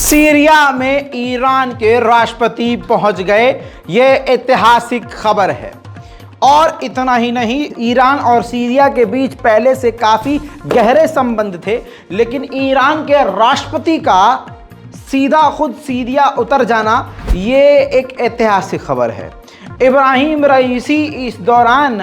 Syria में Iran के राष्ट्रपति पहुंच गए, ये ऐतिहासिक खबर है। और इतना ही नहीं, ईरान और सीरिया के बीच पहले से काफ़ी गहरे संबंध थे, लेकिन ईरान के राष्ट्रपति का सीधा खुद सीरिया उतर जाना ये एक ऐतिहासिक खबर है। इब्राहिम रईसी इस दौरान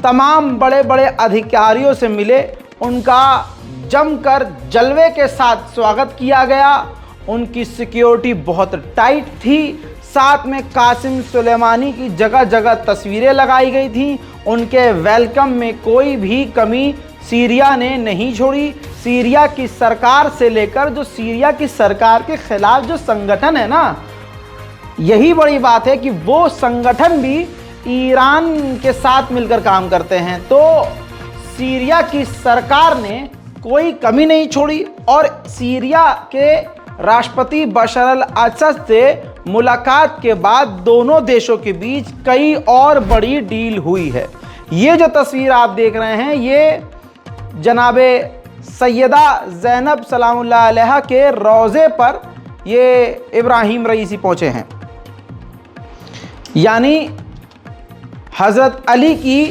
तमाम बड़े बड़े अधिकारियों से मिले, उनका जमकर जलवे के साथ स्वागत किया गया। उनकी सिक्योरिटी बहुत टाइट थी, साथ में कासिम सुलेमानी की जगह जगह तस्वीरें लगाई गई थी। उनके वेलकम में कोई भी कमी सीरिया ने नहीं छोड़ी। सीरिया की सरकार से लेकर जो सीरिया की सरकार के खिलाफ जो संगठन है ना, यही बड़ी बात है कि वो संगठन भी ईरान के साथ मिलकर काम करते हैं। तो सीरिया की सरकार ने कोई कमी नहीं छोड़ी और सीरिया के राष्ट्रपति बशर अल असद से मुलाकात के बाद दोनों देशों के बीच कई और बड़ी डील हुई है। ये जो तस्वीर आप देख रहे हैं, ये जनाबे सैयदा ज़ैनब सलामुल्लाह अलैहा के रोज़े पर ये इब्राहिम रईसी पहुँचे हैं, यानी हज़रत अली की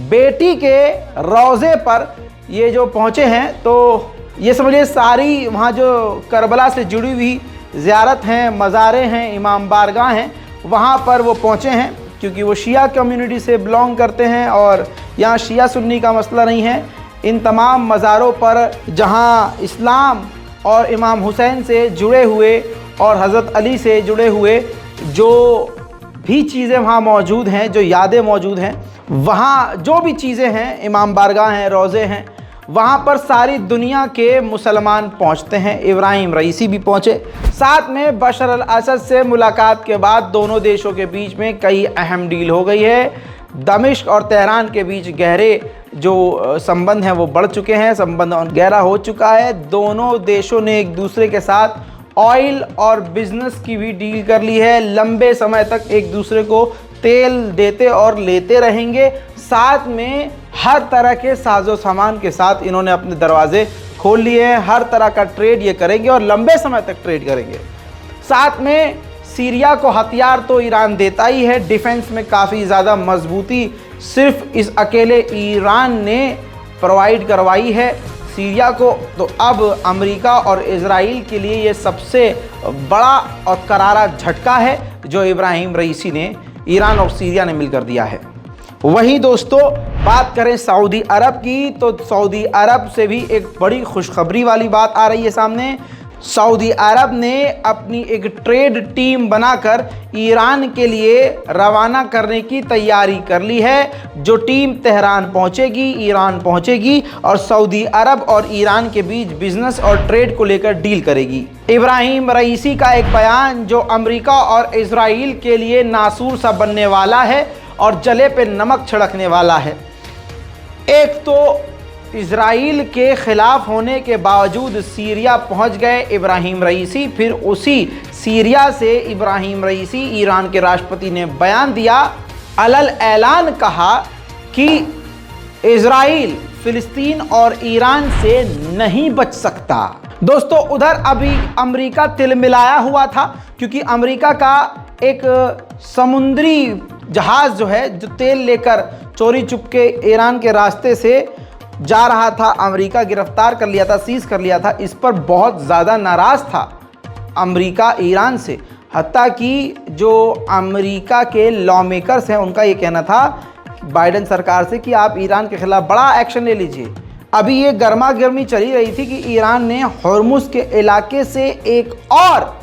बेटी के रोज़े पर ये जो पहुँचे हैं। तो ये समझिए सारी वहाँ जो करबला से जुड़ी हुई ज़ियारत हैं, मज़ारें हैं, इमाम बारगाह हैं, वहाँ पर वो पहुँचे हैं, क्योंकि वो शिया कम्युनिटी से बिलोंग करते हैं और यहाँ शिया सुन्नी का मसला नहीं है। इन तमाम मज़ारों पर जहाँ इस्लाम और इमाम हुसैन से जुड़े हुए और हज़रत अली से जुड़े हुए जो भी चीज़ें वहाँ मौजूद हैं, जो यादें मौजूद हैं, वहाँ जो भी चीज़ें हैं, इमाम बारगाह हैं, रोज़े हैं, वहाँ पर सारी दुनिया के मुसलमान पहुँचते हैं। इब्राहिम रईसी भी पहुँचे। साथ में बशर अल असद से मुलाकात के बाद दोनों देशों के बीच में कई अहम डील हो गई है। दमिश्क और तेहरान के बीच गहरे जो संबंध हैं वो बढ़ चुके हैं, संबंध गहरा हो चुका है। दोनों देशों ने एक दूसरे के साथ ऑयल और बिजनेस की भी डील कर ली है। लंबे समय तक एक दूसरे को तेल देते और लेते रहेंगे। साथ में हर तरह के साजो सामान के साथ इन्होंने अपने दरवाजे खोल लिए हैं। हर तरह का ट्रेड ये करेंगे और लंबे समय तक ट्रेड करेंगे। साथ में सीरिया को हथियार तो ईरान देता ही है, डिफेंस में काफ़ी ज़्यादा मजबूती सिर्फ इस अकेले ईरान ने प्रोवाइड करवाई है सीरिया को। तो अब अमेरिका और इजराइल के लिए ये सबसे बड़ा और करारा झटका है जो इब्राहिम रईसी ने, ईरान और सीरिया ने मिलकर दिया है। वहीं दोस्तों बात करें सऊदी अरब की, तो सऊदी अरब से भी एक बड़ी खुशखबरी वाली बात आ रही है सामने। सऊदी अरब ने अपनी एक ट्रेड टीम बनाकर ईरान के लिए रवाना करने की तैयारी कर ली है। जो टीम तेहरान पहुंचेगी, ईरान पहुंचेगी और सऊदी अरब और ईरान के बीच बिजनेस और ट्रेड को लेकर डील करेगी। इब्राहिम रईसी का एक बयान जो अमेरिका और इजराइल के लिए नासूर सा बनने वाला है और जले पे नमक छिड़कने वाला है। एक तो इजराइल के ख़िलाफ़ होने के बावजूद सीरिया पहुंच गए इब्राहिम रईसी, फिर उसी सीरिया से इब्राहिम रईसी ईरान के राष्ट्रपति ने बयान दिया, अलल ऐलान कहा कि इजराइल फ़िलिस्तीन और ईरान से नहीं बच सकता। दोस्तों उधर अभी अमेरिका तिलमिलाया हुआ था, क्योंकि अमेरिका का एक समुद्री जहाज़ जो है, जो तेल लेकर चोरी चुपके ईरान के रास्ते से जा रहा था, अमेरिका गिरफ्तार कर लिया था, सीज़ कर लिया था। इस पर बहुत ज़्यादा नाराज़ था अमेरिका ईरान से। हत्ता कि जो अमेरिका के लॉ मेकर्स हैं उनका ये कहना था बाइडेन सरकार से कि आप ईरान के ख़िलाफ़ बड़ा एक्शन ले लीजिए। अभी ये गर्मा गर्मी चली रही थी कि ईरान ने हॉर्मुज़ के इलाके से एक और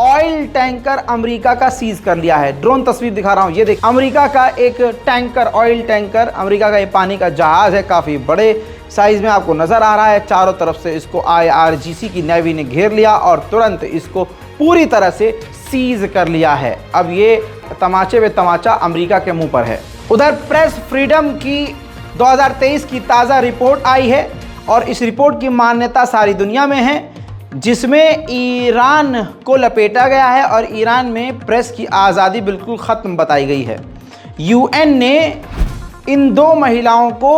ऑयल टैंकर अमेरिका का सीज कर लिया है। ड्रोन तस्वीर दिखा रहा हूँ, ये देख, अमेरिका का एक टैंकर, ऑयल टैंकर, अमेरिका का ये पानी का जहाज़ है, काफ़ी बड़े साइज़ में आपको नज़र आ रहा है। चारों तरफ से इसको IRGC की नेवी ने घेर लिया और तुरंत इसको पूरी तरह से सीज कर लिया है। अब ये तमाचे में तमाचा अमेरिका के मुँह पर है। उधर प्रेस फ्रीडम की 2023 की ताज़ा रिपोर्ट आई है और इस रिपोर्ट की मान्यता सारी दुनिया में है, जिसमें ईरान को लपेटा गया है और ईरान में प्रेस की आज़ादी बिल्कुल ख़त्म बताई गई है। UN ने इन दो महिलाओं को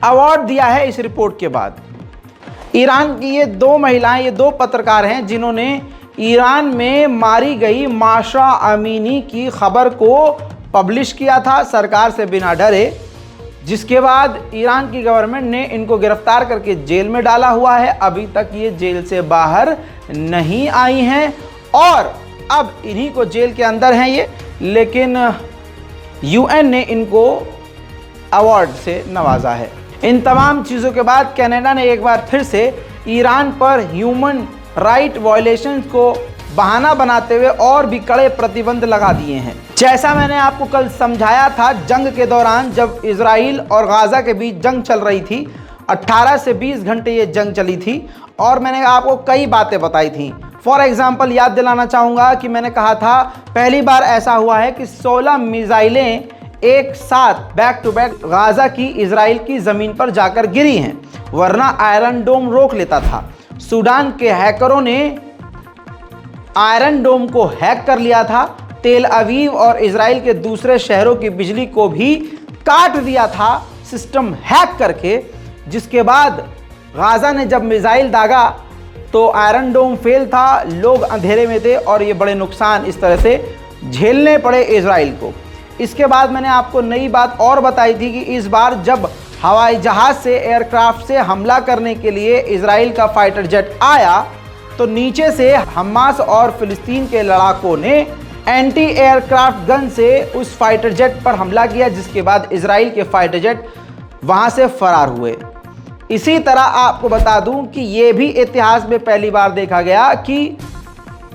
अवार्ड दिया है इस रिपोर्ट के बाद। ईरान की ये दो महिलाएं, ये दो पत्रकार हैं जिन्होंने ईरान में मारी गई माशा अमीनी की खबर को पब्लिश किया था सरकार से बिना डरे, जिसके बाद ईरान की गवर्नमेंट ने इनको गिरफ्तार करके जेल में डाला हुआ है। अभी तक ये जेल से बाहर नहीं आई हैं और अब इन्हीं को जेल के अंदर हैं ये, लेकिन यूएन ने इनको अवार्ड से नवाजा है। इन तमाम चीज़ों के बाद कनाडा ने एक बार फिर से ईरान पर ह्यूमन राइट वायलेशंस को बहाना बनाते हुए और भी कड़े प्रतिबंध लगा दिए हैं। जैसा मैंने आपको कल समझाया था, जंग के दौरान जब इजराइल और गाज़ा के बीच जंग चल रही थी, 18 से 20 घंटे ये जंग चली थी और मैंने आपको कई बातें बताई थी। फॉर एग्जाम्पल याद दिलाना चाहूँगा कि मैंने कहा था पहली बार ऐसा हुआ है कि 16 मिसाइलें एक साथ बैक टू बैक गाज़ा की इजराइल की ज़मीन पर जाकर गिरी हैं, वरना आयरन डोम रोक लेता था। सूडान के हैकरों ने आयरन डोम को हैक कर लिया था, तेल अवीव और इजराइल के दूसरे शहरों की बिजली को भी काट दिया था सिस्टम हैक करके। जिसके बाद गाज़ा ने जब मिसाइल दागा तो आयरन डोम फेल था, लोग अंधेरे में थे और ये बड़े नुकसान इस तरह से झेलने पड़े इजराइल को। इसके बाद मैंने आपको नई बात और बताई थी कि इस बार जब हवाई जहाज़ से एयरक्राफ्ट से हमला करने के लिए इजराइल का फाइटर जेट आया तो नीचे से हमास और फिलिस्तीन के लड़ाकों ने एंटी एयरक्राफ्ट गन से उस फाइटर जेट पर हमला किया, जिसके बाद इजराइल के फाइटर जेट वहां से फरार हुए। इसी तरह आपको बता दूं कि ये भी इतिहास में पहली बार देखा गया कि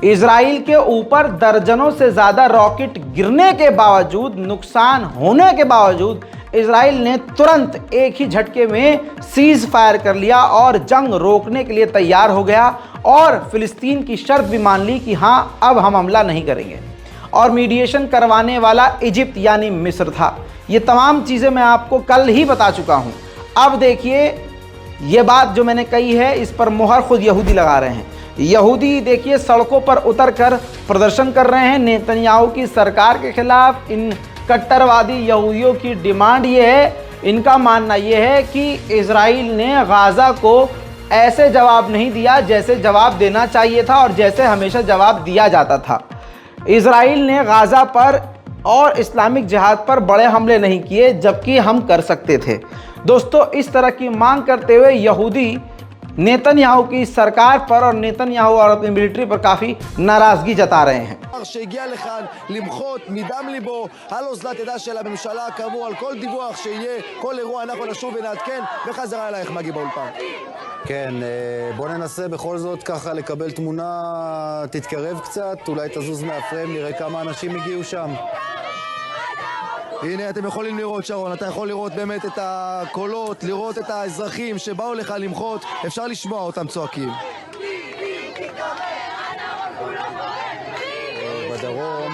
इजराइल के ऊपर दर्जनों से ज़्यादा रॉकेट गिरने के बावजूद, नुकसान होने के बावजूद इजराइल ने तुरंत एक ही झटके में सीज फायर कर लिया और जंग रोकने के लिए तैयार हो गया और फिलिस्तीन की शर्त भी मान ली कि हाँ अब हम हमला नहीं करेंगे। और मीडिएशन करवाने वाला इजिप्ट यानी मिस्र था। ये तमाम चीज़ें मैं आपको कल ही बता चुका हूँ। अब देखिए ये बात जो मैंने कही है इस पर मोहर खुद यहूदी लगा रहे हैं। यहूदी देखिए सड़कों पर उतरकर प्रदर्शन कर रहे हैं नेतन्याहू की सरकार के खिलाफ। इन कट्टरवादी यहूदियों की डिमांड ये है, इनका मानना ये है कि इजराइल ने गाज़ा को ऐसे जवाब नहीं दिया जैसे जवाब देना चाहिए था और जैसे हमेशा जवाब दिया जाता था। इजराइल ने गाज़ा पर और इस्लामिक जिहाद पर बड़े हमले नहीं किए जबकि हम कर सकते थे। दोस्तों इस तरह की मांग करते हुए यहूदी नेतन्याहू की सरकार पर और नेतन्याहू और अपनी मिलिट्री पर काफ़ी नाराज़गी जता रहे हैं। שהגיע לכאן למחות מדם ליבו על אוזלת ידה של הממשלה, כאמור על כל דיווח שיהיה, כל אירוע אנחנו נשוב ונעדכן. וחזרה אלייך מגי באולפן. כן, בוא ננסה בכל זאת ככה לקבל תמונה, תתקרב קצת, אולי תזוז מהפריים, נראה כמה אנשים הגיעו שם. הנה אתם יכולים לראות שרון, אתה יכול לראות באמת את הקולות, לראות את האזרחים שבאו לך למחות, אפשר לשמוע אותם צועקים. בדרום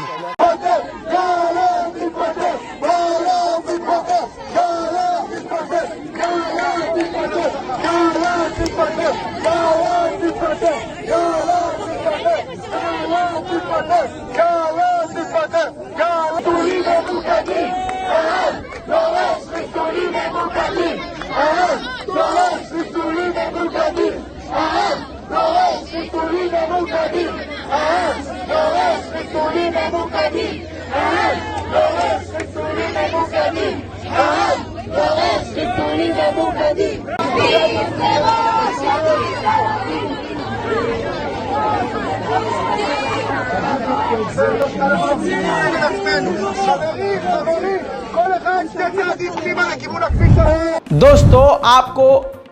दोस्तों आपको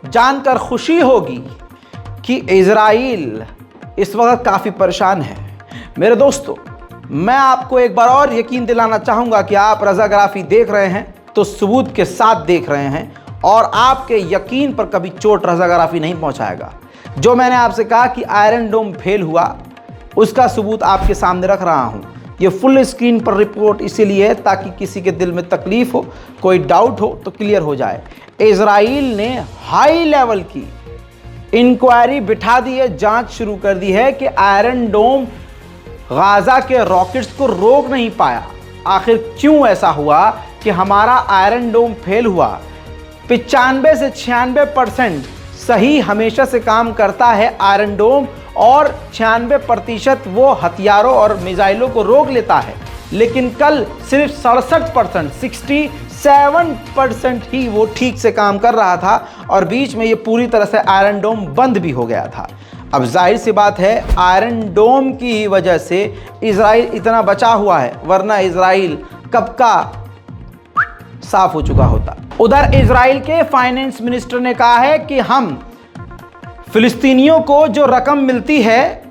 जानकर खुशी होगी कि इजराइल इस वक्त काफ़ी परेशान है। मेरे दोस्तों मैं आपको एक बार और यकीन दिलाना चाहूँगा कि आप रज़ाग्राफ़ी देख रहे हैं तो सबूत के साथ देख रहे हैं और आपके यकीन पर कभी चोट रज़ाग्राफ़ी नहीं पहुँचाएगा। जो मैंने आपसे कहा कि आयरन डोम फेल हुआ उसका सबूत आपके सामने रख रहा हूँ। ये फुल स्क्रीन पर रिपोर्ट इसीलिए है ताकि किसी के दिल में तकलीफ़ हो, कोई डाउट हो तो क्लियर हो जाए। इजराइल ने हाई लेवल की इंक्वायरी बिठा दी है, जांच शुरू कर दी है कि आयरन डोम गाज़ा के रॉकेट्स को रोक नहीं पाया। आखिर क्यों ऐसा हुआ कि हमारा आयरन डोम फेल हुआ? 95 से 96% सही हमेशा से काम करता है आयरन डोम और 96% वो हथियारों और मिसाइलों को रोक लेता है, लेकिन कल सिर्फ 67%, 67% ही वो ठीक से काम कर रहा था और बीच में ये पूरी तरह से आयरन डोम बंद भी हो गया था। अब जाहिर सी बात है आयरन डोम की ही वजह से इजराइल इतना बचा हुआ है, वरना इजराइल कब का साफ हो चुका होता। उधर इजराइल के फाइनेंस मिनिस्टर ने कहा है कि हम फिलिस्तीनियों को जो रकम मिलती है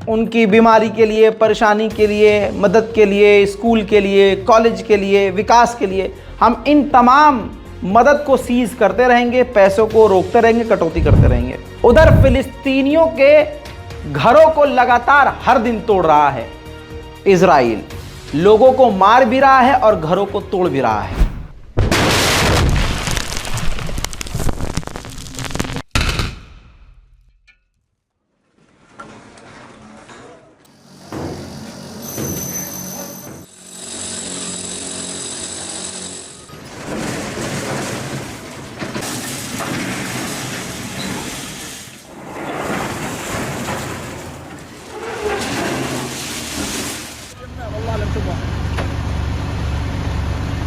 उनकी बीमारी के लिए, परेशानी के लिए, मदद के लिए, स्कूल के लिए, कॉलेज के लिए, विकास के लिए, हम इन तमाम मदद को सीज करते रहेंगे, पैसों को रोकते रहेंगे, कटौती करते रहेंगे। उधर फिलिस्तीनियों के घरों को लगातार हर दिन तोड़ रहा है इजराइल, लोगों को मार भी रहा है और घरों को तोड़ भी रहा है।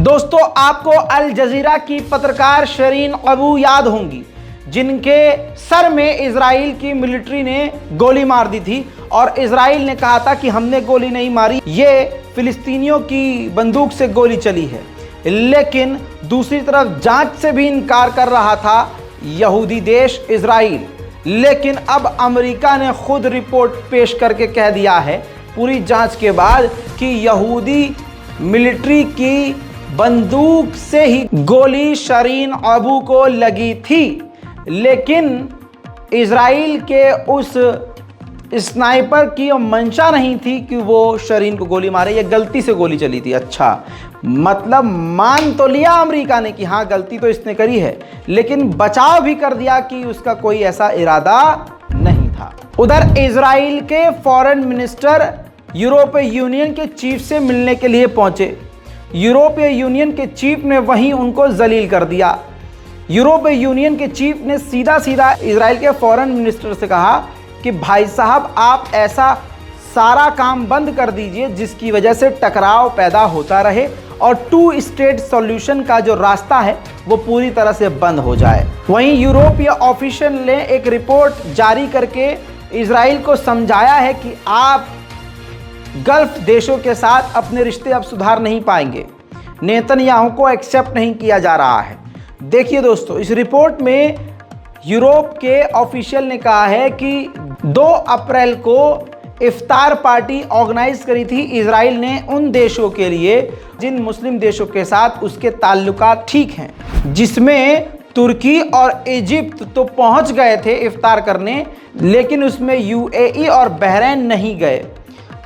दोस्तों, आपको अल जजीरा की पत्रकार शरीन अबू याद होंगी, जिनके सर में इजराइल की मिलिट्री ने गोली मार दी थी और इजराइल ने कहा था कि हमने गोली नहीं मारी, ये फिलिस्तीनियों की बंदूक से गोली चली है। लेकिन दूसरी तरफ जांच से भी इनकार कर रहा था यहूदी देश इजराइल। लेकिन अब अमेरिका ने खुद रिपोर्ट पेश करके कह दिया है पूरी जांच के बाद कि यहूदी मिलिट्री की बंदूक से ही गोली शरीन अबू को लगी थी, लेकिन इजराइल के उस स्नाइपर की मंशा नहीं थी कि वो शरीन को गोली मारे, ये गलती से गोली चली थी। अच्छा, मतलब मान तो लिया अमेरिका ने कि हाँ गलती तो इसने करी है, लेकिन बचाव भी कर दिया कि उसका कोई ऐसा इरादा नहीं था। उधर इजराइल के फॉरेन मिनिस्टर यूरोपीय यूनियन के चीफ से मिलने के लिए पहुंचे। यूरोपीय यूनियन के चीफ ने वहीं उनको जलील कर दिया। यूरोपीय यूनियन के चीफ ने सीधा सीधा इजराइल के फॉरेन मिनिस्टर से कहा कि भाई साहब, आप ऐसा सारा काम बंद कर दीजिए जिसकी वजह से टकराव पैदा होता रहे और 2 स्टेट सॉल्यूशन का जो रास्ता है वो पूरी तरह से बंद हो जाए। वहीं यूरोपीय ऑफिशियल ने एक रिपोर्ट जारी करके इजराइल को समझाया है कि आप गल्फ देशों के साथ अपने रिश्ते अब सुधार नहीं पाएंगे, नेतन्याहू को एक्सेप्ट नहीं किया जा रहा है। देखिए दोस्तों, इस रिपोर्ट में यूरोप के ऑफिशियल ने कहा है कि 2 अप्रैल को इफ्तार पार्टी ऑर्गेनाइज करी थी इजराइल ने उन देशों के लिए जिन मुस्लिम देशों के साथ उसके ताल्लुकात ठीक हैं, जिसमें तुर्की और इजिप्ट तो पहुंच गए थे इफ्तार करने, लेकिन उसमें यूएई और बहरीन नहीं गए।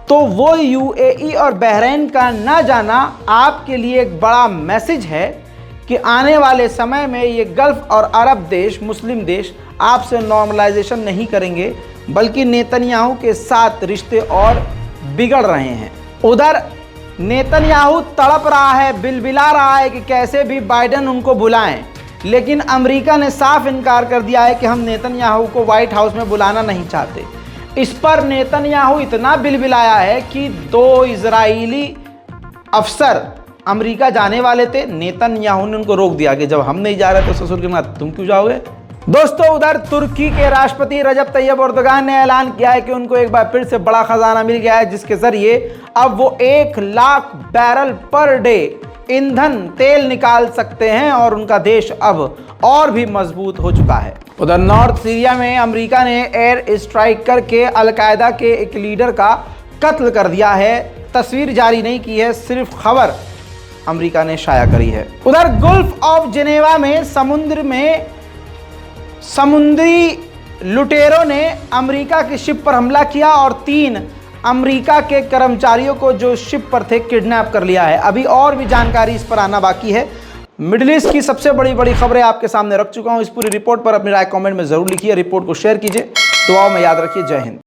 तो वो यूएई और बहरीन का ना जाना आपके लिए एक बड़ा मैसेज है कि आने वाले समय में ये गल्फ और अरब देश, मुस्लिम देश आपसे नॉर्मलाइजेशन नहीं करेंगे, बल्कि नेतन्याहू के साथ रिश्ते और बिगड़ रहे हैं। उधर नेतन्याहू तड़प रहा है, बिलबिला रहा है कि कैसे भी बाइडेन उनको बुलाएं, लेकिन अमेरिका ने साफ इनकार कर दिया है कि हम नेतन्याहू को व्हाइट हाउस में बुलाना नहीं चाहते। इस पर नेतन्याहू इतना बिलबिलाया है कि 2 इजरायली अफसर अमेरिका जाने वाले थे, नेतन्याहू ने उनको रोक दिया कि जब हम नहीं जा रहे तो ससुर के नाते तुम क्यों जाओगे। दोस्तों, उधर तुर्की के राष्ट्रपति रजब तैयब एर्दोगान ने ऐलान किया है कि उनको एक बार फिर से बड़ा खजाना मिल गया है, जिसके जरिए अब वो 1 लाख बैरल पर डे ईंधन तेल निकाल सकते हैं और उनका देश अब और भी मजबूत हो चुका है। उधर नॉर्थ सीरिया में अमेरिका ने एयर स्ट्राइक करके अलकायदा के एक लीडर का कत्ल कर दिया है। तस्वीर जारी नहीं की है, सिर्फ खबर अमेरिका ने शाया करी है। उधर गल्फ ऑफ जेनेवा में समुद्री लुटेरों ने अमेरिका की शिप पर हमला किया और 3 अमेरिका के कर्मचारियों को जो शिप पर थे किडनैप कर लिया है। अभी और भी जानकारी इस पर आना बाकी है। मिडिल ईस्ट की सबसे बड़ी खबरें आपके सामने रख चुका हूं। इस पूरी रिपोर्ट पर अपनी राय कमेंट में जरूर लिखिए, रिपोर्ट को शेयर कीजिए, दुआओं में याद रखिए। जय हिंद।